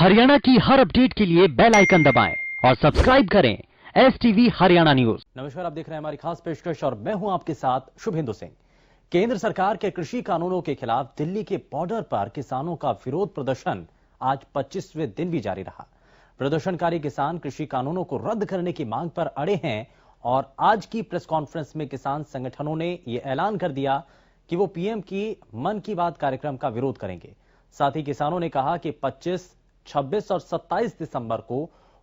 हरियाणा की हर अपडेट के लिए बेल आइकन दबाएं और सब्सक्राइब करें STV हरियाणा न्यूज। नमस्कार, आप देख रहे हैं हमारी खास पेशकश और मैं हूं आपके साथ शुभेंदु सिंह। केंद्र सरकार के कृषि कानूनों के खिलाफ दिल्ली के बॉर्डर पर किसानों का विरोध प्रदर्शन आज 25वें दिन भी जारी रहा। प्रदर्शनकारी किसान कृषि कानूनों को रद्द करने की मांग पर अड़े हैं और आज की प्रेस कॉन्फ्रेंस में किसान संगठनों ने यह ऐलान कर दिया कि वो पीएम की मन की बात कार्यक्रम का विरोध करेंगे। साथ ही किसानों ने कहा कि 25, 26 और 27 दिसंबर को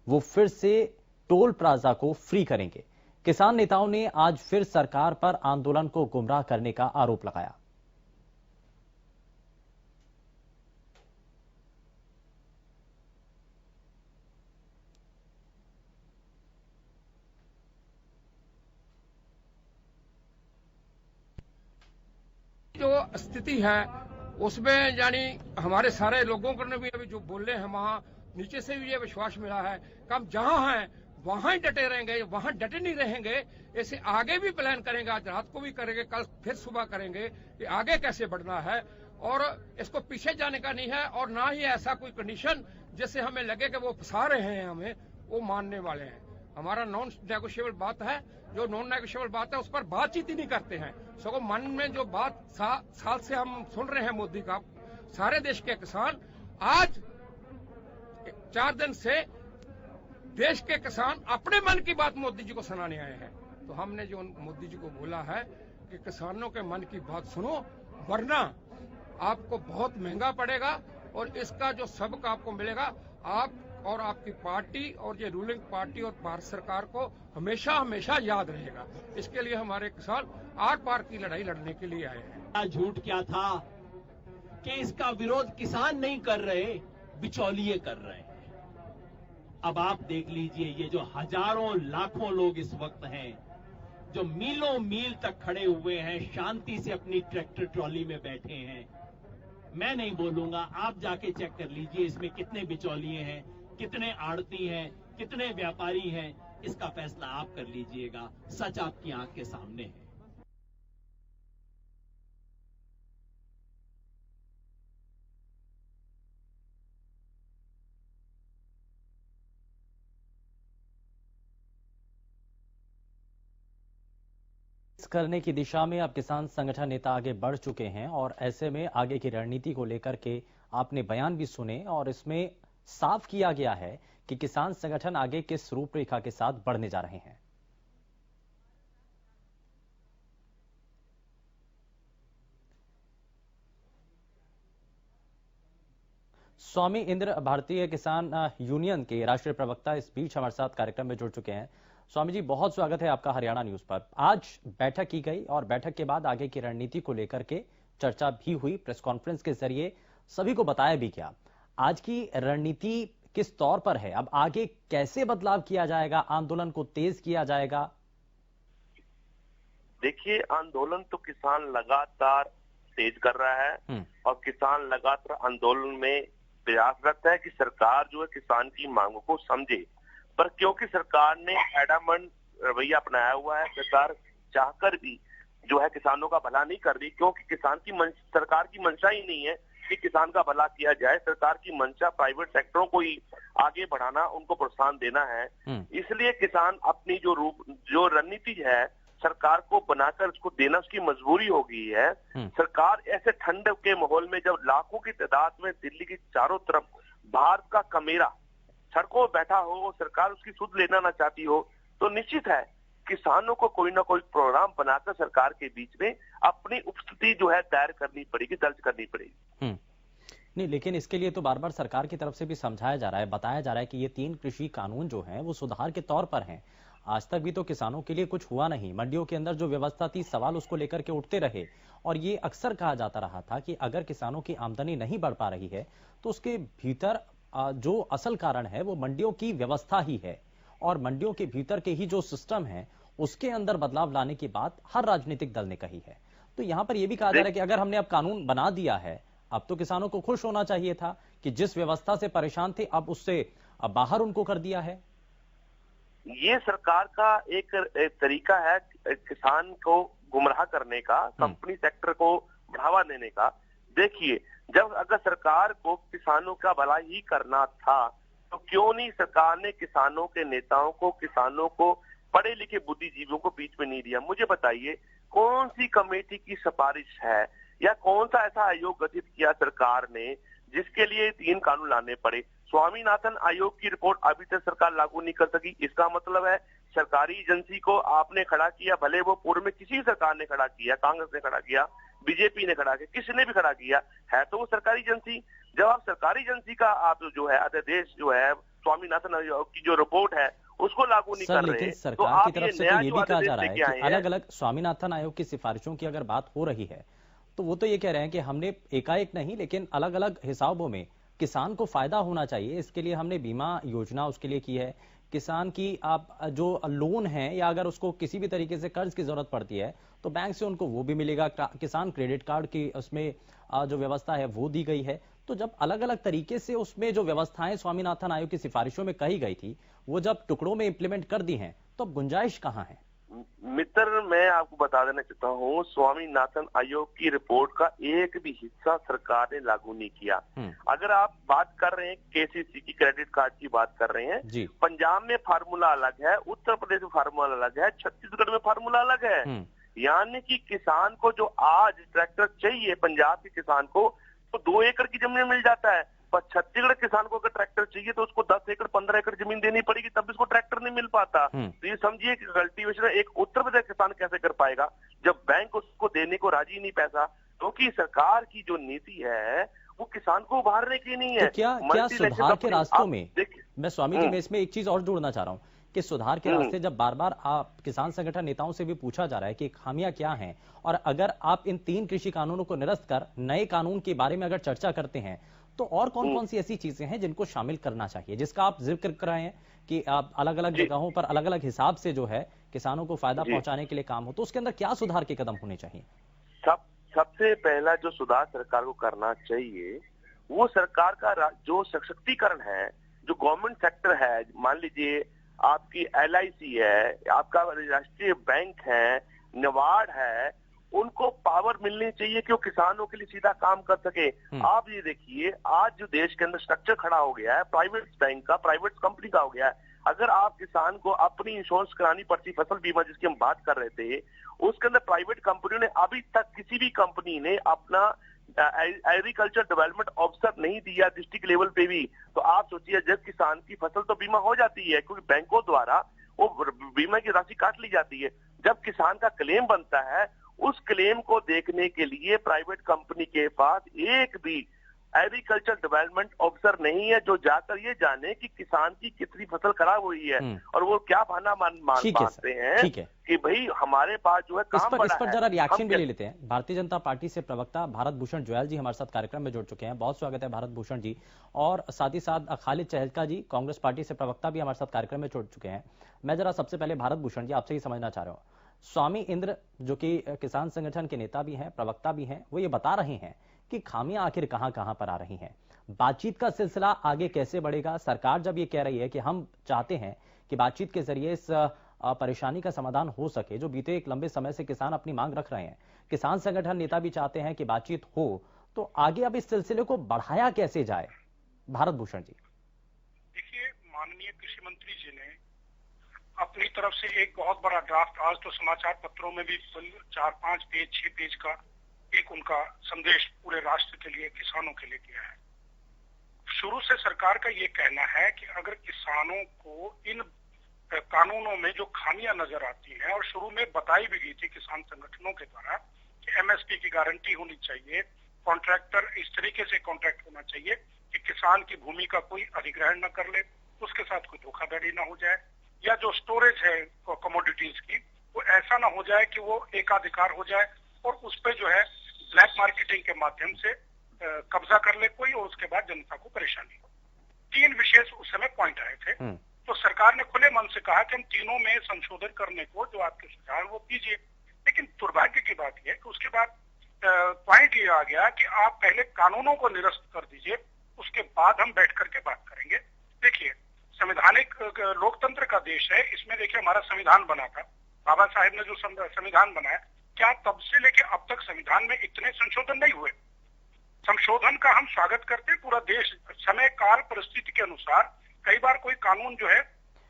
वो फिर से टोल प्लाजा को फ्री करेंगे। किसान नेताओं ने आज फिर सरकार पर आंदोलन को गुमराह करने का आरोप लगाया। जो स्थिति है उसमें यानी हमारे सारे लोगों को भी अभी जो बोल रहे हैं वहां नीचे से भी ये विश्वास मिला है कि हम जहां हैं वहां ही डटे रहेंगे, वहां डटे नहीं रहेंगे। ऐसे आगे भी प्लान करेंगे, आज रात को भी करेंगे, कल फिर सुबह करेंगे कि आगे कैसे बढ़ना है और इसको पीछे जाने का नहीं है। और ना ही ऐसा कोई कंडीशन जिससे हमें लगे कि वो फंसा रहे हैं हमें, वो मानने वाले हैं। हमारा नॉन नेगोशिएबल बात है, जो नॉन नेगोशिएबल बात है उस पर बातचीत ही नहीं करते हैं। सगों मन में जो बात साल से हम सुन रहे हैं मोदी का, सारे देश के किसान आज 4 दिन से देश के किसान अपने मन की बात मोदी जी को सुनाने आए हैं। तो हमने जो मोदी जी को बोला है कि किसानों के मन की बात सुनो, वरना आपको बहुत महंगा पड़ेगा और इसका जो सबक आपको मिलेगा, आप और आपकी पार्टी और ये रूलिंग पार्टी और भारत सरकार को हमेशा हमेशा याद रहेगा। इसके लिए हमारे किसान आर पार की लड़ाई लड़ने के लिए आए हैं। झूठ क्या था कि इसका विरोध किसान नहीं कर रहे, बिचौलिए कर रहे हैं। अब आप देख लीजिए, ये जो हजारों लाखों लोग इस वक्त हैं, जो मीलों मील तक खड़े हुए हैं, शांति से अपनी ट्रैक्टर ट्रॉली में बैठे हैं। मैं नहीं बोलूंगा, आप जाके चेक कर लीजिए इसमें कितने बिचौलिए हैं, कितने आड़ती हैं, कितने व्यापारी हैं। इसका फैसला आप कर लीजिएगा। सच आपकी आंख के सामने है। करने की दिशा में अब किसान संगठन नेता आगे बढ़ चुके हैं और ऐसे में आगे की रणनीति को लेकर के आपने बयान भी सुने और इसमें साफ किया गया है कि किसान संगठन आगे किस रूपरेखा के साथ बढ़ने जा रहे हैं। स्वामी इंद्र भारतीय किसान यूनियन के राष्ट्रीय प्रवक्ता इस बीच हमारे साथ कार्यक्रम में जुड़ चुके हैं। स्वामी जी, बहुत स्वागत है आपका हरियाणा न्यूज पर। आज बैठक की गई और बैठक के बाद आगे की रणनीति को लेकर के चर्चा भी हुई, प्रेस कॉन्फ्रेंस के जरिए सभी को बताया भी गया। आज की रणनीति किस तौर पर है? अब आगे कैसे बदलाव किया जाएगा? आंदोलन को तेज किया जाएगा? देखिए, आंदोलन तो किसान लगातार तेज कर रहा है और किसान लगातार आंदोलन में प्रयासरत है कि सरकार जो है किसान की मांगों को समझे। पर क्योंकि सरकार ने एडामंड रवैया अपनाया हुआ है, सरकार चाहकर भी जो है किसानों का भला नहीं कर रही, क्योंकि सरकार की मंशा ही नहीं है कि किसान का भला किया जाए। सरकार की मंशा प्राइवेट सेक्टरों को ही आगे बढ़ाना, उनको प्रोत्साहन देना है। इसलिए किसान अपनी जो रणनीति है सरकार को बनाकर उसको देना उसकी मजबूरी हो गई है। सरकार ऐसे ठंड के माहौल में जब लाखों की तादाद में दिल्ली की चारों तरफ भारत का कमेरा सड़कों पर बैठा हो, सरकार उसकी सुध लेना ना चाहती हो, तो निश्चित है किसानों को कोई ना कोई प्रोग्राम बनाकर सरकार के बीच में अपनी उपस्थिति जो है दायर करनी पड़ेगी, दर्ज करनी पड़ेगी। नहीं, लेकिन इसके लिए तो बार बार सरकार की तरफ से भी समझाया जा रहा है, बताया जा रहा है कि ये 3 कृषि कानून जो हैं वो सुधार के तौर पर हैं। आज तक भी तो किसानों के लिए कुछ हुआ नहीं। मंडियों के अंदर जो व्यवस्था थी, सवाल उसको लेकर के उठते रहे और ये अक्सर कहा जाता रहा था कि अगर किसानों की आमदनी नहीं बढ़ पा रही है तो उसके भीतर जो असल कारण है वो मंडियों की व्यवस्था ही है और मंडियों के भीतर के ही जो सिस्टम है उसके अंदर बदलाव लाने की बात हर राजनीतिक दल ने कही है। तो यहां पर यह भी कहा जा रहा है कि अगर हमने अब कानून बना दिया है, अब तो किसानों को खुश होना चाहिए था कि जिस व्यवस्था से परेशान थे अब उससे बाहर उनको कर दिया है। ये सरकार का एक तरीका है किसान को गुमराह करने का, कंपनी सेक्टर को बढ़ावा देने का। देखिए, जब अगर सरकार को किसानों का भला ही करना था तो क्यों नहीं सरकार ने किसानों के नेताओं को, किसानों को, पढ़े लिखे बुद्धिजीवियों को बीच में नहीं दिया? मुझे बताइए कौन सी कमेटी की सिफारिश है या कौन सा ऐसा आयोग गठित किया सरकार ने जिसके लिए 3 कानून लाने पड़े? स्वामीनाथन आयोग की रिपोर्ट अभी तक सरकार लागू नहीं कर सकी। इसका मतलब है सरकारी एजेंसी को आपने खड़ा किया, भले वो पूर्व में किसी सरकार ने खड़ा किया, कांग्रेस ने खड़ा किया, बीजेपी ने खड़ा किया, किसी ने भी खड़ा किया है, तो वो सरकारी एजेंसी। जब आप सरकारी एजेंसी का आप जो है अध्यादेश जो है स्वामीनाथन आयोग की जो रिपोर्ट है उसको लागू नहीं कर रहे, लेकिन तो सरकार आप की तरफ से तो ये भी कहा जा रहा है कि हैं। अलग अलग स्वामीनाथन आयोग की सिफारिशों की अगर बात हो रही है तो वो तो ये कह रहे हैं कि हमने एकाएक नहीं लेकिन अलग अलग हिसाबों में किसान को फायदा होना चाहिए, इसके लिए हमने बीमा योजना उसके लिए की है। किसान की आप जो लोन है या अगर उसको किसी भी तरीके से कर्ज की जरूरत पड़ती है तो बैंक से उनको वो भी मिलेगा। किसान क्रेडिट कार्ड की उसमें जो व्यवस्था है वो दी गई है। तो जब अलग अलग तरीके से उसमें जो व्यवस्थाएं स्वामीनाथन आयोग की सिफारिशों में कही गई थी वो जब टुकड़ों में इंप्लीमेंट कर दी हैं तो अब गुंजाइश कहां है? मित्र, मैं आपको बता देना चाहता हूँ, स्वामीनाथन आयोग की रिपोर्ट का एक भी हिस्सा सरकार ने लागू नहीं किया। अगर आप बात कर रहे हैं केसीसी की, क्रेडिट कार्ड की बात कर रहे हैं जी। पंजाब में फार्मूला अलग है, उत्तर प्रदेश में फार्मूला अलग है, छत्तीसगढ़ में फार्मूला अलग है। यानी कि किसान को जो आज ट्रैक्टर चाहिए पंजाब के किसान को तो 2 एकड़ की जमीन मिल जाता है, पर छत्तीसगढ़ किसान को अगर ट्रैक्टर चाहिए तो उसको 10 एकड़ 15 एकड़ जमीन देनी पड़ेगी, तब इसको ट्रैक्टर नहीं मिल पाता। तो ये समझिए कि कल्टीवेशन एक उत्तर प्रदेश किसान कैसे कर पाएगा जब बैंक उसको देने को राजी नहीं पैसा, क्योंकि सरकार की जो नीति है वो किसान को उभारने की नहीं है। तो क्या सुधार के रास्तों में, मैं स्वामी जी में इसमें एक चीज और जोड़ना चाह रहा हूँ कि सुधार के रास्ते जब बार बार आप किसान संगठन नेताओं से भी पूछा जा रहा है कि खामियां क्या हैं, और अगर आप इन 3 कृषि कानूनों को निरस्त कर नए कानून के बारे में अगर चर्चा करते हैं तो और कौन कौन सी ऐसी चीजें हैं जिनको शामिल करना चाहिए, जिसका आप जिक्र कर रहे हैं कि आप अलग अलग जगहों पर अलग अलग हिसाब से जो है किसानों को फायदा पहुंचाने के लिए काम हो, तो उसके अंदर क्या सुधार के कदम होने चाहिए? सबसे पहला जो सुधार सरकार को करना चाहिए वो सरकार का जो सशक्तिकरण है, जो गवर्नमेंट सेक्टर है, मान लीजिए आपकी LIC है, आपका राष्ट्रीय बैंक है, नाबार्ड है, उनको पावर मिलनी चाहिए कि वो किसानों के लिए सीधा काम कर सके। आप ये देखिए आज जो देश के अंदर स्ट्रक्चर खड़ा हो गया है प्राइवेट बैंक का, प्राइवेट कंपनी का हो गया है। अगर आप किसान को अपनी इंश्योरेंस करानी पड़ती, फसल बीमा जिसकी हम बात कर रहे थे, उसके अंदर प्राइवेट कंपनियों ने अभी तक किसी भी कंपनी ने अपना एग्रीकल्चर डेवलपमेंट ऑफिसर नहीं दिया डिस्ट्रिक्ट लेवल पे भी। तो आप सोचिए जब किसान की फसल तो बीमा हो जाती है क्योंकि बैंकों द्वारा वो बीमा की राशि काट ली जाती है, जब किसान का क्लेम बनता है उस क्लेम को देखने के लिए प्राइवेट कंपनी के पास एक भी एग्रीकल्चर डेवलपमेंट ऑफिसर नहीं है जो जाकर ये जाने कि किसान की कितनी फसल खराब हुई है और वो क्या बहाना मानते हैं कि भाई हमारे पास जो है काम इस पर जरा रिएक्शन भी ले लेते हैं। भारतीय जनता पार्टी से प्रवक्ता भारत भूषण जोयाल जी हमारे साथ कार्यक्रम में जुड़ चुके हैं, बहुत स्वागत है भारत भूषण जी। और साथ ही साथ खालिद चहलका जी कांग्रेस पार्टी से प्रवक्ता भी हमारे साथ कार्यक्रम में जुड़ चुके हैं। मैं जरा सबसे पहले भारत भूषण जी आपसे ही समझना चाह रहा हूँ, स्वामी इंद्र जो कि किसान संगठन के नेता भी हैं, प्रवक्ता भी हैं, वो ये बता रहे हैं कि खामियां आखिर कहां कहां पर आ रही हैं, बातचीत का सिलसिला आगे कैसे बढ़ेगा। सरकार जब ये कह रही है कि हम चाहते हैं कि बातचीत के जरिए इस परेशानी का समाधान हो सके, जो बीते एक लंबे समय से किसान अपनी मांग रख रहे हैं, किसान संगठन नेता भी चाहते हैं कि बातचीत हो, तो आगे अब इस सिलसिले को बढ़ाया कैसे जाए? भारत भूषण जी देखिए, माननीय कृषि मंत्री जी ने अपनी तरफ से एक बहुत बड़ा ड्राफ्ट, आज तो समाचार पत्रों में भी 4-5 पेज 6 पेज का एक उनका संदेश पूरे राष्ट्र के लिए, किसानों के लिए दिया है। शुरू से सरकार का ये कहना है कि अगर किसानों को इन कानूनों में जो खामियां नजर आती हैं, और शुरू में बताई भी गई थी किसान संगठनों के द्वारा कि MSP की गारंटी होनी चाहिए, कॉन्ट्रैक्टर इस तरीके से कॉन्ट्रैक्ट होना चाहिए कि किसान की भूमि का कोई अधिग्रहण न कर ले, उसके साथ कोई धोखाधड़ी ना हो जाए, या जो स्टोरेज है कमोडिटीज की वो ऐसा ना हो जाए कि वो एकाधिकार हो जाए और उस पर जो है ब्लैक मार्केटिंग के माध्यम से कब्जा कर ले कोई, और उसके बाद जनता को परेशानी हो। 3 विशेष उस समय पॉइंट आए थे। तो सरकार ने खुले मन से कहा कि हम तीनों में संशोधन करने को जो आपके सुझाव वो कीजिए, लेकिन दुर्भाग्य की बात यह है कि उसके बाद पॉइंट ये आ गया कि आप पहले कानूनों को निरस्त कर दीजिए, उसके बाद हम बैठ करके बात करेंगे। देखिए, संवैधानिक लोकतंत्र का देश है, इसमें देखिए हमारा संविधान बना था, बाबा साहेब ने जो संविधान बनाया, क्या तब से लेके अब तक संविधान में इतने संशोधन नहीं हुए? संशोधन का हम स्वागत करते हैं। पूरा देश समय काल परिस्थिति के अनुसार कई बार कोई कानून जो है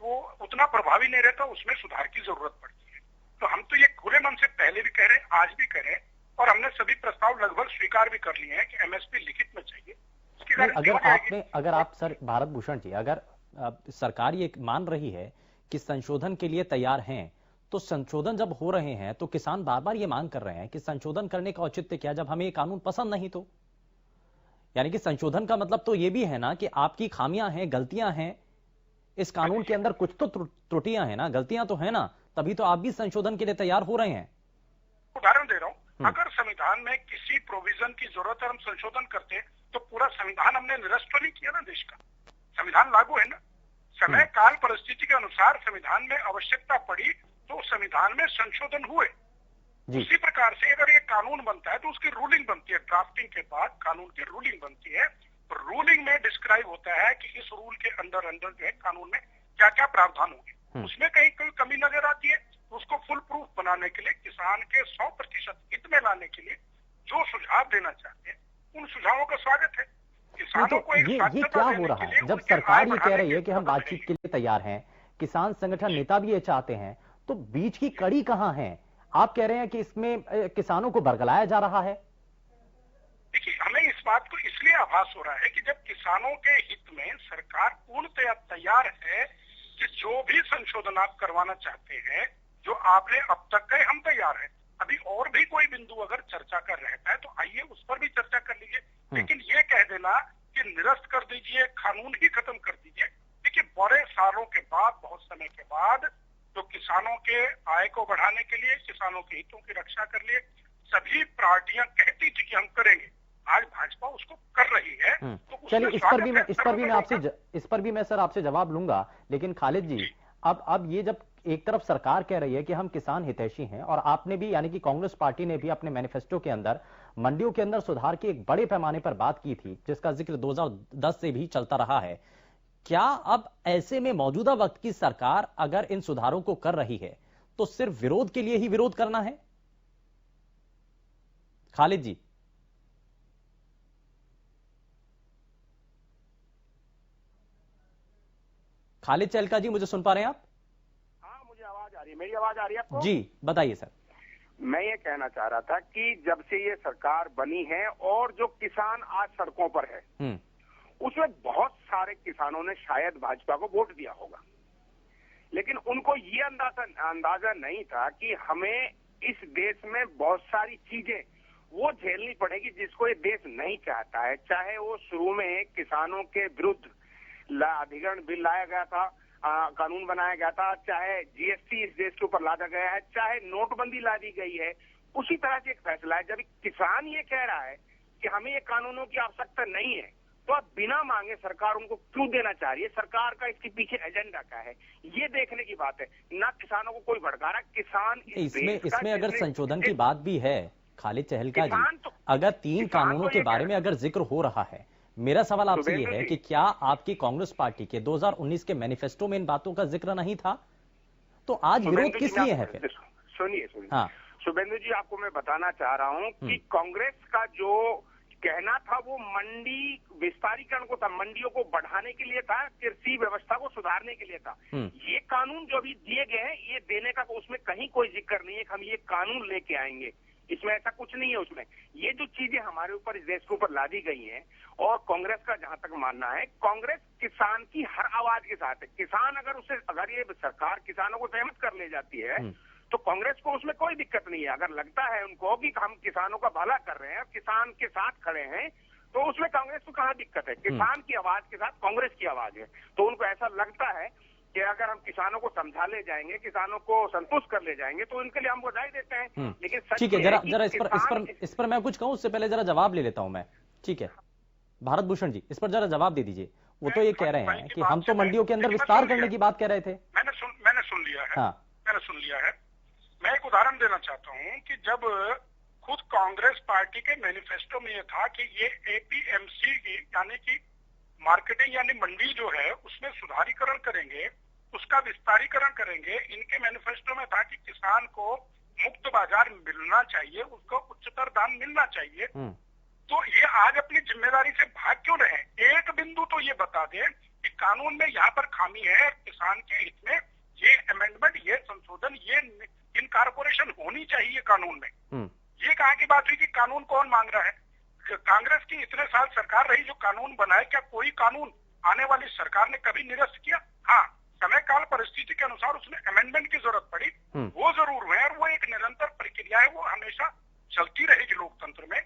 वो उतना प्रभावी नहीं रहता, उसमें सुधार की जरूरत पड़ती है। तो हम तो ये खुले मन से पहले भी कह रहे हैं, आज भी कह रहे हैं, और हमने सभी प्रस्ताव लगभग स्वीकार भी कर लिए हैं कि एमएसपी लिखित में चाहिए। अगर आप सर भारत भूषण जी, अगर सरकार ये मान रही है कि संशोधन के लिए तैयार हैं, तो संशोधन जब हो रहे हैं तो किसान बार बार ये मांग कर रहे हैं कि संशोधन करने का औचित्य क्या, जब हमें ये कानून पसंद नहीं तो? यानी कि संशोधन का मतलब तो ये भी है ना कि आपकी खामियां हैं, गलतियां हैं, इस कानून के अंदर कुछ तो त्रुटियां हैं ना, गलतियां तो है ना, तभी तो आप भी संशोधन के लिए तैयार हो रहे हैं। उदाहरण दे रहा हूं, अगर संविधान में किसी प्रोविजन की जरूरत है, हम संशोधन करते हैं, तो पूरा संविधान हमने निरस्त तो नहीं किया ना। देश का संविधान लागू है ना। समय काल परिस्थिति के अनुसार संविधान में आवश्यकता पड़ी तो संविधान में संशोधन हुए। उसी प्रकार से अगर ये कानून बनता है तो उसकी रूलिंग बनती है, ड्राफ्टिंग के बाद कानून की रूलिंग बनती है। तो रूलिंग में डिस्क्राइब होता है कि इस रूल के अंदर जो है कानून में क्या क्या प्रावधान होंगे। उसमें कहीं कोई कमी नजर आती है, उसको फुल प्रूफ बनाने के लिए, किसान के 100% हित में लाने के लिए जो सुझाव देना चाहते हैं, उन सुझावों का स्वागत है। तो ये क्या हो रहा है जब सरकार ये कह रही है कि हम बातचीत के लिए तैयार हैं, किसान संगठन नेता भी ये चाहते हैं, तो बीच की कड़ी कहां है? आप कह रहे हैं कि इसमें किसानों को बरगलाया जा रहा है। देखिए, हमें इस बात को इसलिए आभास हो रहा है कि जब किसानों के हित में सरकार पूर्णतया तैयार है कि जो भी संशोधन आप करवाना चाहते हैं, जो आपने अब तक कहे, हम तैयार हैं। अभी और भी कोई बिंदु अगर चर्चा कर रहता है तो आइए उस पर भी चर्चा कर लीजिए, लेकिन ये कह देना कि निरस्त कर दीजिए, कानून ही खत्म कर दीजिए। देखिए, बड़े सालों के बाद, बहुत समय के बाद, तो किसानों के आय को बढ़ाने के लिए, किसानों के हितों की रक्षा कर लिए सभी पार्टियां कहती थी कि हम करेंगे। आज भाजपा उसको कर रही है। तो चलिए, इस पर भी मैं सर आपसे जवाब लूंगा, लेकिन खालिद जी, अब ये जब एक तरफ सरकार कह रही है कि हम किसान हितैषी हैं, और आपने भी यानी कि कांग्रेस पार्टी ने भी अपने मैनिफेस्टो के अंदर मंडियों के अंदर सुधार की एक बड़े पैमाने पर बात की थी, जिसका जिक्र 2010 से भी चलता रहा है। क्या अब ऐसे में मौजूदा वक्त की सरकार अगर इन सुधारों को कर रही है तो सिर्फ विरोध के लिए ही विरोध करना है? खालिद जी, खालिद चहलका जी, मुझे सुन पा रहे हैं आप? हाँ, मुझे आवाज आ रही है। मेरी आवाज आ रही है आपको? जी, बताइए सर। मैं ये कहना चाह रहा था कि जब से ये सरकार बनी है और जो किसान आज सड़कों पर है, उसमें बहुत सारे किसानों ने शायद भाजपा को वोट दिया होगा, लेकिन उनको ये अंदाजा नहीं था कि हमें इस देश में बहुत सारी चीजें वो झेलनी पड़ेगी जिसको ये देश नहीं चाहता है। चाहे वो शुरू में किसानों के विरुद्ध अधिग्रहण बिल लाया गया था, कानून बनाया गया था, चाहे जीएसटी इस देश के ऊपर लादा गया है, चाहे नोटबंदी ला दी गई है, उसी तरह से एक फैसला है। जब किसान ये कह रहा है कि हमें ये कानूनों की आवश्यकता नहीं है, तो आप बिना मांगे सरकार उनको क्यों देना चाह रही है? सरकार का इसके पीछे एजेंडा क्या है, ये देखने की बात है। ना किसानों को कोई भड़का रहा, किसान इसमें अगर संशोधन की बात भी है खालिद चहलका जी, अगर 3 कानूनों के बारे में अगर जिक्र हो रहा है, मेरा सवाल आपसे ये है कि क्या आपकी कांग्रेस पार्टी के 2019 के मैनिफेस्टो में इन बातों का जिक्र नहीं था? तो आज विरोध किस लिए है फिर? सुनिए हाँ, शुभेंदु जी, आपको मैं बताना चाह रहा हूं कि कांग्रेस का जो कहना था वो मंडी विस्तारीकरण को था, मंडियों को बढ़ाने के लिए था, कृषि व्यवस्था को सुधारने के लिए था। ये कानून जो अभी दिए गए हैं, ये देने का उसमें कहीं कोई जिक्र नहीं है कि हम ये कानून लेके आएंगे, इसमें ऐसा कुछ नहीं है। उसमें ये जो चीजें हमारे ऊपर, इस देश के ऊपर लादी गई हैं, और कांग्रेस का जहां तक मानना है, कांग्रेस किसान की हर आवाज के साथ है। किसान अगर ये सरकार किसानों को सहमत कर ले जाती है तो कांग्रेस को उसमें कोई दिक्कत नहीं है। अगर लगता है उनको कि हम किसानों का भला कर रहे हैं, किसान के साथ खड़े हैं, तो उसमें कांग्रेस को कहाँ दिक्कत है? किसान की आवाज के साथ कांग्रेस की आवाज है। तो उनको ऐसा लगता है कि अगर हम किसानों को समझा ले जाएंगे, किसानों को संतुष्ट कर ले जाएंगे, तो उनके लिए हम बधाई देते हैं। लेकिन ठीक है, जरा इस पर मैं कुछ कहूं, उससे पहले जरा जवाब ले लेता हूं मैं। ठीक है, भारत भूषण जी, इस पर जरा जवाब दे दीजिए। वो तो ये कह रहे हैं कि हम तो मंडियों के अंदर विस्तार करने की बात कह रहे थे। मैंने सुन लिया है। हाँ, मैंने सुन लिया है। मैं एक उदाहरण देना चाहता हूं कि जब खुद कांग्रेस पार्टी के मैनिफेस्टो में यह था कि ये एपीएमसी की यानी कि मार्केटिंग यानी मंडी जो है उसमें सुधारीकरण करेंगे, उसका विस्तारीकरण करेंगे। इनके मैनिफेस्टो में था कि किसान को मुक्त बाजार मिलना चाहिए, उसको उच्चतर दाम मिलना चाहिए। तो ये आज अपनी जिम्मेदारी से भाग क्यों रहे हैं? एक बिंदु तो ये बता दें कि कानून में यहाँ पर खामी है, किसान के हित में ये अमेंडमेंट, ये संशोधन, ये इनकॉर्पोरेशन होनी चाहिए कानून में। ये कहाँ की बात हुई कि कानून कौन मांग रहा है? कांग्रेस की इतने साल सरकार रही, जो कानून बनाए, क्या कोई कानून आने वाली सरकार ने कभी निरस्त किया? हाँ, समय काल परिस्थिति के अनुसार उसमें अमेंडमेंट की जरूरत पड़ी, वो जरूर हुए, और वो एक निरंतर प्रक्रिया है, वो हमेशा चलती रहेगी लोकतंत्र में।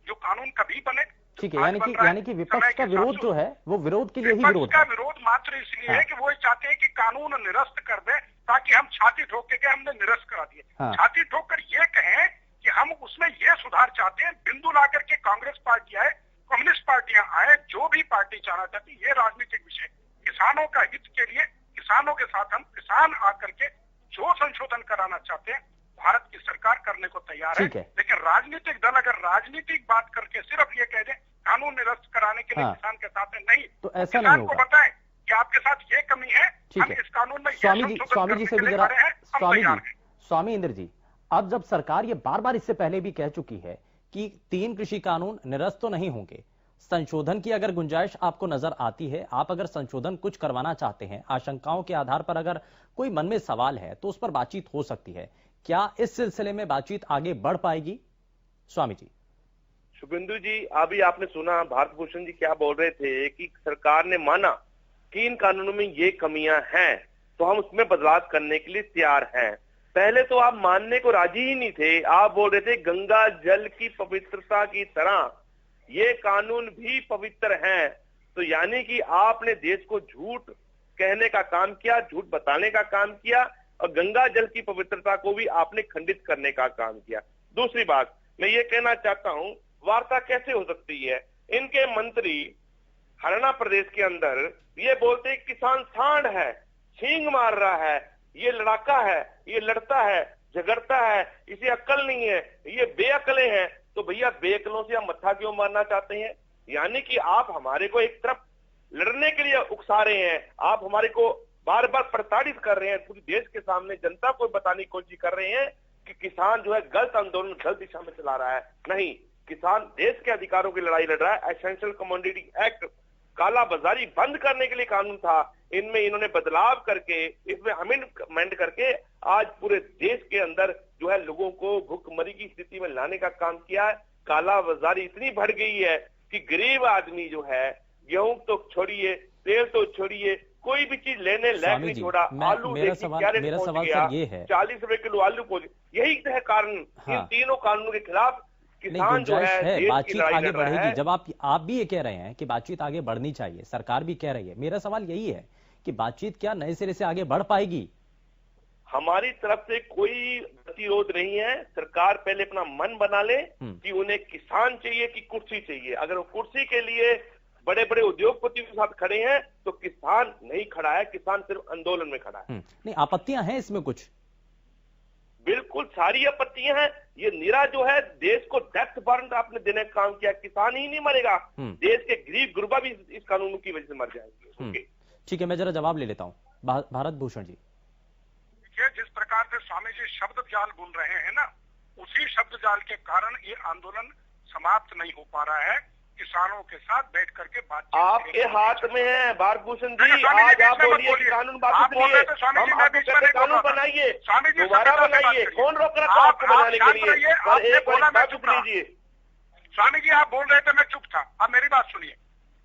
जो कानून कभी बने, ठीक है, यानी कि विपक्ष का विरोध जो है वो विरोध के लिए ही विरोध का विरोध मात्र इसलिए है कि वो चाहते हैं कि कानून निरस्त कर दे, ताकि हम छाती ठोक के हमने निरस्त करा दिए। छाती ठोक कर ये कहें कि हम उसमें ये सुधार चाहते हैं, बिंदु ला करके कांग्रेस पार्टी आए, कम्युनिस्ट पार्टियां आए, जो भी पार्टी चाहना चाहती, ये राजनीतिक विषय, किसानों का हित के लिए, किसानों के साथ हम किसान आकर के जो संशोधन कराना चाहते हैं, भारत की सरकार करने को तैयार है। लेकिन राजनीतिक दल अगर राजनीतिक बात करके सिर्फ ये कह दे कानून निरस्त कराने के लिए किसान के साथ है, नहीं, तो ऐसा किसान नहीं को होगा। बताएं कि आपके साथ ये कमी है, हम है। इस कानून में स्वामी जी से भी जरा, स्वामी इंद्र जी, अब जब सरकार ये बार बार इससे पहले भी कह चुकी है कि 3 कृषि कानून निरस्त तो नहीं होंगे, संशोधन की अगर गुंजाइश आपको नजर आती है, आप अगर संशोधन कुछ करवाना चाहते हैं, आशंकाओं के आधार पर अगर कोई मन में सवाल है तो उस पर बातचीत हो सकती है, क्या इस सिलसिले में बातचीत आगे बढ़ पाएगी? स्वामी जी। शुभेंदु जी, अभी आपने सुना भारत भूषण जी क्या बोल रहे थे कि सरकार ने माना कि इन कानूनों में ये कमियां हैं, तो हम उसमें बदलाव करने के लिए तैयार हैं। पहले तो आप मानने को राजी ही नहीं थे, आप बोल रहे थे गंगा जल की पवित्रता की तरह ये कानून भी पवित्र हैं। तो यानी कि आपने देश को झूठ कहने का काम किया, झूठ बताने का काम किया, और गंगा जल की पवित्रता को भी आपने खंडित करने का काम किया। दूसरी बात मैं ये कहना चाहता हूं, वार्ता कैसे हो सकती है? इनके मंत्री हरियाणा प्रदेश के अंदर ये बोलते किसान सांड है, छींग मार रहा है, ये लड़ाका है, ये लड़ता है, झगड़ता है, इसे अक्ल नहीं है, ये बेअक्ले हैं। तो भैया बेअक्लों से हम मत्था क्यों मारना चाहते हैं? यानी कि आप हमारे को एक तरफ लड़ने के लिए उकसा रहे हैं, आप हमारे को बार बार प्रताड़ित कर रहे हैं, पूरी देश के सामने जनता को बताने की कोशिश कर रहे हैं कि किसान जो है गलत आंदोलन गलत दिशा में चला रहा है। नहीं, किसान देश के अधिकारों की लड़ाई लड़ रहा है। एसेंशियल कमोडिटी एक्ट, काला बाजारी बंद करने के लिए कानून था, इनमें इन्होंने बदलाव करके, इसमें अमेंडमेंट करके आज पूरे देश के अंदर जो है लोगों को भूखमरी की स्थिति में लाने का काम किया है। काला बाजारी इतनी बढ़ गई है कि गरीब आदमी जो है गेहूं तो छोड़िए, तेल तो छोड़िए, कोई भी चीज लेने लायक नहीं छोड़ा। आलू मेरा सवाल सर ये है, 40 रुपए किलो आलू पहुंच, यही है कारण। इन तीनों कानूनों के खिलाफ किसान जो है बातचीत आगे बढ़ेगी। जब आप भी ये कह रहे हैं कि बातचीत आगे बढ़नी चाहिए, सरकार भी कह रही है, मेरा सवाल यही है कि बातचीत क्या नए सिरे से आगे बढ़ पाएगी? हमारी तरफ से कोई प्रतिरोध नहीं है। सरकार पहले अपना मन बना ले कि उन्हें किसान चाहिए कि कुर्सी चाहिए। अगर वो कुर्सी के लिए बड़े बड़े उद्योगपतियों के साथ खड़े हैं तो किसान नहीं खड़ा है, किसान सिर्फ आंदोलन में खड़ा है। नहीं, आपत्तियां हैं इसमें कुछ? बिल्कुल सारी आपत्तियां हैं। ये निरा जो है देश को डेथ वारंट आपने देने का काम किया। किसान ही नहीं मरेगा, देश के गरीब गुरबा भी इस कानून की वजह से मर जाएंगे। ठीक है, मैं जरा जवाब ले लेता हूँ भारत भूषण जी। जिस प्रकार से स्वामी जी शब्द जाल बुन रहे हैं ना, उसी शब्द जाल के कारण ये आंदोलन समाप्त नहीं हो पा रहा है। किसानों के साथ बैठ करके बातचीत आपके हाथ में है भारत भूषण जी। आज आप बोलिए कानून कानून बनाइए, दोबारा बनाइए, कौन रोक रहा था आपको बनाने के लिए? चुप लीजिए। स्वामी जी आप बोल रहे थे, मैं चुप था। अब मेरी बात सुनिए।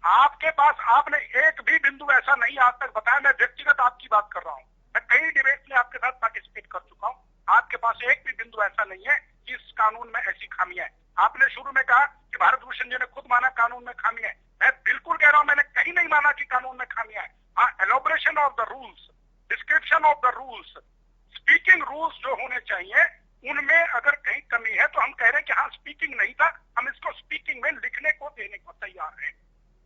आपके पास आपने एक भी बिंदु ऐसा नहीं आज तक बताया। मैं व्यक्तिगत आपकी बात कर रहा हूँ, मैं कई डिबेट में आपके साथ पार्टिसिपेट कर चुका हूँ। आपके पास एक भी बिंदु ऐसा नहीं है कि इस कानून में ऐसी खामियां है। आपने शुरू में कहा कि भारत भूषण जी ने खुद माना कानून में खामियां है। मैं बिल्कुल कह रहा हूं, मैंने कहीं नहीं माना कि कानून में खामियां है। हाँ, elaboration of the rules, description of the rules, speaking rules जो होने चाहिए उनमें अगर कहीं कमी है तो हम कह रहे हैं कि हाँ स्पीकिंग नहीं था, हम इसको स्पीकिंग में लिखने को देने को तैयार हैं।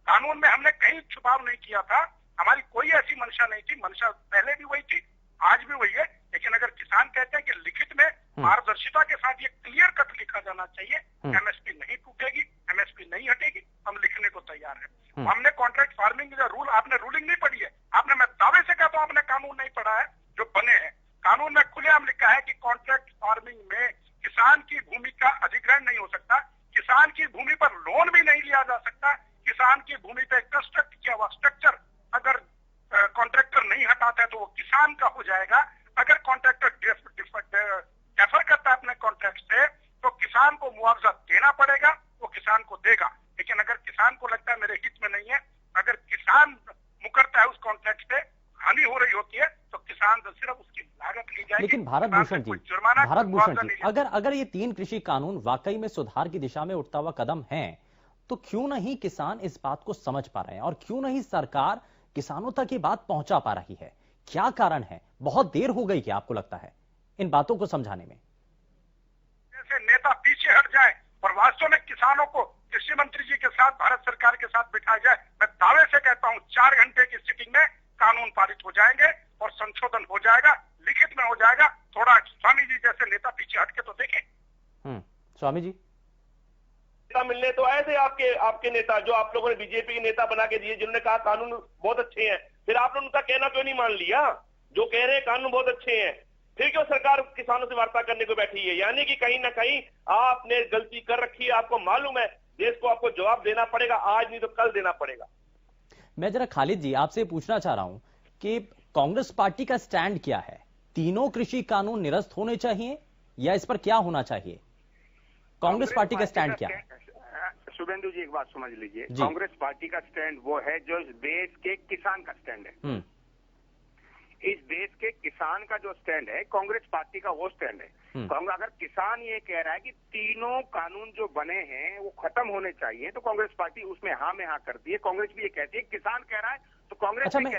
कानून में हमने कहीं छुपाव नहीं किया था, हमारी कोई ऐसी मंशा नहीं थी। मंशा पहले भी वही थी, आज भी वही है। लेकिन अगर किसान कहते हैं कि लिखित में पारदर्शिता के साथ ये क्लियर कट लिखा जाना चाहिए, एमएसपी नहीं टूटेगी, एमएसपी नहीं हटेगी, हम लिखने को तैयार है। हमने कॉन्ट्रैक्ट फार्मिंग का रूल, आपने रूलिंग नहीं पढ़ी है, आपने, मैं दावे से कहता हूं आपने कानून नहीं पढ़ा है जो बने हैं। कानून में खुलेआम लिखा है कि कॉन्ट्रैक्ट फार्मिंग में किसान की भूमि का अधिग्रहण नहीं हो सकता, किसान की भूमि पर हुआ स्ट्रक्चर अगर कॉन्ट्रैक्टर नहीं हटाता है तो वो किसान का हो जाएगा। अगर कॉन्ट्रैक्टर डेफर करता है अपने कॉन्ट्रैक्ट से तो किसान को मुआवजा देना पड़ेगा, वो किसान को देगा। लेकिन अगर किसान को लगता है मेरे हित में नहीं है, अगर किसान मुकरता है उस कॉन्ट्रैक्ट से, हानि हो रही होती है, तो किसान से सिर्फ उसकी लागत ली जाएगी। लेकिन भारत भूषण जी, अगर ये 3 कृषि कानून वाकई में सुधार की दिशा में उठता हुआ कदम है, तो क्यों नहीं किसान इस बात को समझ पा रहे हैं और क्यों नहीं सरकार किसानों तक ये बात पहुंचा पा रही है? क्या कारण है? बहुत देर हो गई क्या आपको लगता है इन बातों को समझाने में? जैसे नेता पीछे हट जाए और वास्तव में किसानों को कृषि मंत्री जी के साथ, भारत सरकार के साथ बिठाया जाए, मैं दावे से कहता हूं 4 घंटे की सिटिंग में कानून पारित हो जाएंगे और संशोधन हो जाएगा, लिखित में हो जाएगा। थोड़ा स्वामी जी जैसे नेता पीछे हट के तो देखें। स्वामी जी, नेता मिलने तो आए थे आपके नेता, जो आप लोगों ने बीजेपी के नेता बना के दिए, जिन्होंने कहा कानून बहुत अच्छे हैं। फिर आपने उनका कहना क्यों नहीं मान लिया? जो कह रहे हैं कानून बहुत अच्छे हैं, फिर क्यों सरकार किसानों से वार्ता करने को बैठी है? यानी कि कहीं ना कहीं आपने गलती कर रखी है, आपको मालूम है, देश को आपको जवाब देना पड़ेगा, आज नहीं तो कल देना पड़ेगा। मैं जरा खालिद जी आपसे पूछना चाह रहा हूं कि कांग्रेस पार्टी का स्टैंड क्या है? तीनों कृषि कानून निरस्त होने चाहिए या इस पर क्या होना चाहिए? कांग्रेस पार्टी का स्टैंड क्या है? शुभेंदु जी एक बात समझ लीजिए, कांग्रेस पार्टी का स्टैंड वो है जो इस देश के किसान का स्टैंड है। इस देश के किसान का जो स्टैंड है, कांग्रेस पार्टी का वो स्टैंड है। अगर किसान ये कह रहा है कि तीनों कानून जो बने हैं वो खत्म होने चाहिए, तो कांग्रेस पार्टी उसमें हाँ में हाँ करती है। कांग्रेस भी ये कहती है, किसान कह रहा है तो कांग्रेस अच्छा, मैं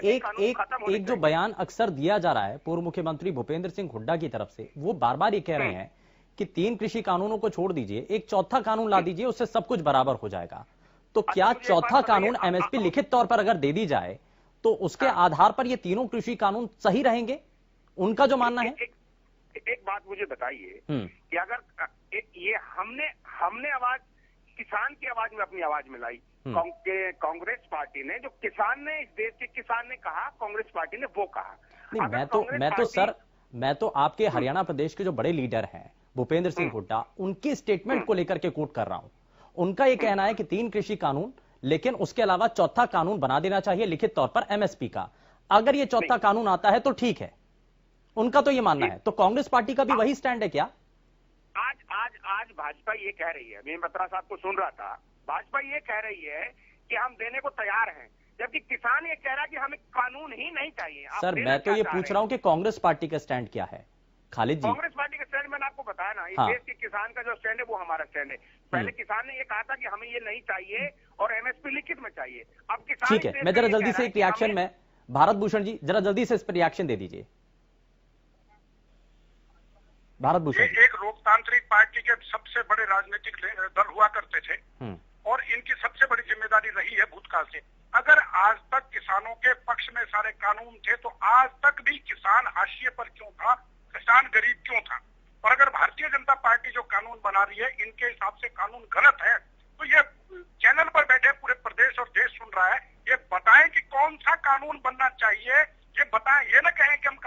एक जो बयान अक्सर दिया जा रहा है पूर्व मुख्यमंत्री भूपेंद्र सिंह हुड्डा की तरफ से, वो बार बार ये कह रहे हैं कि 3 कृषि कानूनों को छोड़ दीजिए, एक चौथा कानून ला दीजिए, उससे सब कुछ बराबर हो जाएगा। तो क्या चौथा कानून एमएसपी लिखित तौर पर अगर दे दी जाए तो उसके आधार पर ये तीनों कृषि कानून सही रहेंगे? उनका जो मानना है। एक बात मुझे बताइए कि अगर ये हमने आवाज किसान की आवाज में अपनी आवाज मिलाई, कांग्रेस पार्टी ने, जो किसान ने, इस देश के किसान ने कहा, कांग्रेस पार्टी ने वो कहा। नहीं, मैं तो आपके हरियाणा प्रदेश के जो बड़े लीडर हैं भूपेंद्र सिंह हुड्डा, उनकी स्टेटमेंट को लेकर के कोट कर रहा हूं। उनका यह कहना है कि 3 कृषि कानून, लेकिन उसके अलावा चौथा कानून बना देना चाहिए लिखित तौर पर एमएसपी का। अगर ये चौथा कानून आता है तो ठीक है, उनका तो ये मानना है। तो कांग्रेस पार्टी का भी वही स्टैंड है क्या? आज भाजपा ये कह रही है, मैं बत्रा साहब को सुन रहा था, भाजपा ये कह रही है कि हम देने को तैयार हैं, जबकि किसान ये कह रहा है कि हमें कानून ही नहीं चाहिए। सर मैं तो ये पूछ रहा हूं कि कांग्रेस पार्टी का स्टैंड क्या है? खालिद जी, कांग्रेस पार्टी का स्टैंड मैंने आपको बताया ना, इस देश के किसान का जो स्टैंड है वो हमारा स्टैंड है। पहले किसान ने ये कहा था कि हमें ये नहीं चाहिए और एमएसपी लिखित में चाहिए। अब किसान, ठीक है, मैं जरा जल्दी से एक रिएक्शन में, भारत भूषण जी जरा जल्दी से इस पर रिएक्शन दे दीजिए। भारत भूषण, एक लोकतांत्रिक पार्टी के सबसे बड़े राजनीतिक दल हुआ करते थे और इनकी सबसे बड़ी जिम्मेदारी रही है भूतकाल से। अगर आज तक किसानों के पक्ष में सारे कानून थे तो आज तक भी किसान हाशिए पर क्यों था, किसान गरीब क्यों था? और अगर भारतीय जनता पार्टी जो कानून बना रही है, इनके हिसाब से कानून गलत है, तो ये चैनल पर बैठे पूरे प्रदेश और देश सुन रहा है, ये बताएं कि कौन सा कानून बनना चाहिए, ये बताएं। ये ना कहें कि हम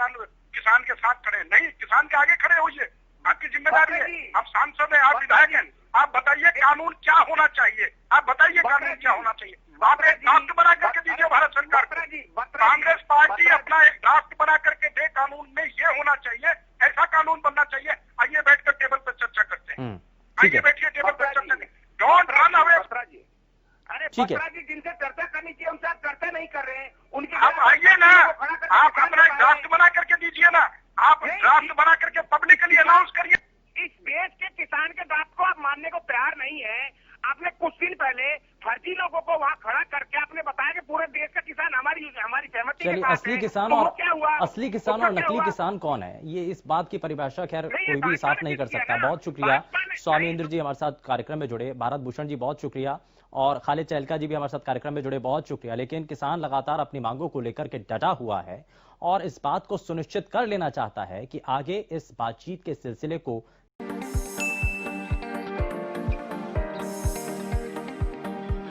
किसान के साथ खड़े, नहीं, किसान के आगे खड़े होइए, आपकी जिम्मेदारी है। आप सांसद हैं, आप विधायक हैं, आप बताइए कानून क्या होना चाहिए, आप बताइए कानून क्या होना चाहिए। आप एक ड्राफ्ट बना करके दीजिए भारत सरकार को। कांग्रेस पार्टी अपना एक ड्राफ्ट बना करके दे, कानून में ये होना चाहिए, ऐसा कानून बनना चाहिए। आइए बैठकर टेबल पर चर्चा करते हैं, आइए बैठिए टेबल पर चर्चा करें। Don't run away. अरे बत्रा जी, जिनसे चर्चा करनी चाहिए उनसे आप चर्चा नहीं कर रहे हैं। उनकी आप आइए ना, आप अपना ड्राफ्ट बना करके दीजिए ना, आप ड्राफ्ट बना करके पब्लिकली अनाउंस करिए। इस देश के किसान के ड्राफ्ट को आप मानने को तैयार नहीं है। आपने कुछ दिन पहले फर्जी लोगों को वहां खड़ा करके आपने बताया कि पूरे देश का किसान हमारी सहमति के साथ है। असली किसान तो और क्या हुआ? असली किसान और नकली किसान कौन है, ये इस बात की परिभाषा खैर कोई भी साफ नहीं कर सकता। बहुत शुक्रिया स्वामी इंद्र जी हमारे साथ कार्यक्रम में जुड़े, भारत भूषण जी बहुत शुक्रिया, और खालिद चहलका जी भी हमारे साथ कार्यक्रम में जुड़े, बहुत शुक्रिया। लेकिन किसान लगातार अपनी मांगों को लेकर के डटा हुआ है और इस बात को सुनिश्चित कर लेना चाहता है कि आगे इस बातचीत के सिलसिले को